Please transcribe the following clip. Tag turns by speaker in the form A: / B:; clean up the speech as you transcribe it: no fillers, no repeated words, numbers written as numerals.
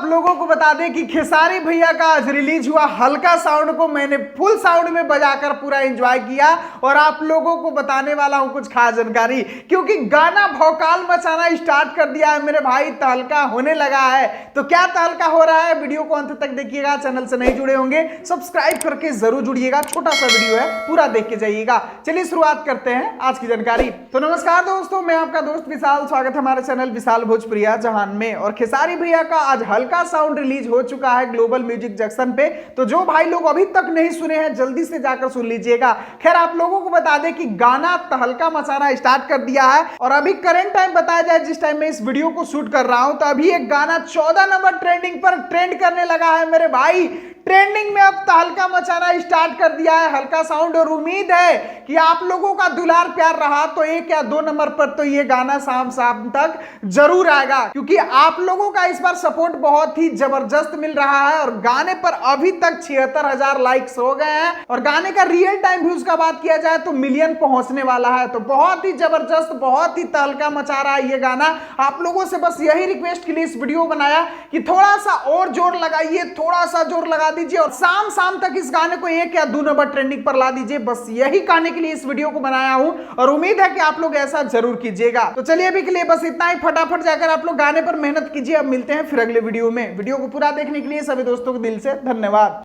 A: आप लोगों को बता दें कि खेसारी भैया का आज रिलीज हुआ हल्का साउंड को मैंने फुल साउंड में बजाकर पूरा एंजॉय किया और आप लोगों को बताने वाला हूं कुछ खास जानकारी, क्योंकि गाना भौकाल मचाना स्टार्ट कर दिया है मेरे भाई, तहलका होने लगा है। तो क्या तहलका हो रहा है, वीडियो को अंत तक देखिएगा। चैनल से नहीं जुड़े होंगे सब्सक्राइब करके जरूर जुड़िएगा, छोटा सा वीडियो है, पूरा देख के जाइएगा। चलिए शुरुआत करते हैं आज की जानकारी। तो नमस्कार दोस्तों, मैं आपका दोस्त विशाल, स्वागत है हमारे चैनल विशाल भोजपुरिया जहान में। और खेसारी भैया का आज हल्का साउंड रिलीज हो चुका है ग्लोबल म्यूजिक जंक्शन पे। तो जो भाई लोग अभी तक नहीं सुने हैं जल्दी से जाकर सुन लीजिएगा। खैर आप लोगों को बता दें कि गाना तहलका मचाना स्टार्ट कर दिया है और अभी करंट टाइम बताया जाए जिस टाइम मैं इस वीडियो को शूट कर रहा हूं, तो अभी एक गाना 14 नंबर ट्रेंडिंग पर ट्रेंड करने लगा है मेरे भाई। ट्रेंडिंग में अब तहलका मचाना स्टार्ट कर दिया है हल्का साउंड और उम्मीद है कि आप लोगों का दुलार प्यार रहा तो 1 या 2 नंबर पर तो ये गाना शाम तक जरूर आएगा, क्योंकि आप लोगों का इस बार सपोर्ट बहुत ही जबरदस्त मिल रहा है। और गाने पर अभी तक 76,000 लाइक्स हो गए हैं और गाने का रियल टाइम व्यूज का बात किया जाए तो मिलियन पहुंचने वाला है। तो बहुत ही जबरदस्त, बहुत ही तहलका मचा रहा है ये गाना। आप लोगों से बस यही रिक्वेस्ट के लिए इस वीडियो बनाया कि थोड़ा सा और जोर लगाइए, थोड़ा सा जोर लगा दीजिए और शाम तक इस गाने को 1 या 2 नंबर ट्रेंडिंग पर ला दीजिए। बस यही कहने के लिए इस वीडियो को बनाया हूं और उम्मीद है कि आप लोग ऐसा जरूर कीजिएगा। तो चलिए अभी के लिए बस इतना ही, फटाफट जाकर आप लोग गाने पर मेहनत कीजिए। अब मिलते हैं फिर अगले वीडियो में। वीडियो को पूरा देखने के लिए सभी दोस्तों को दिल से धन्यवाद।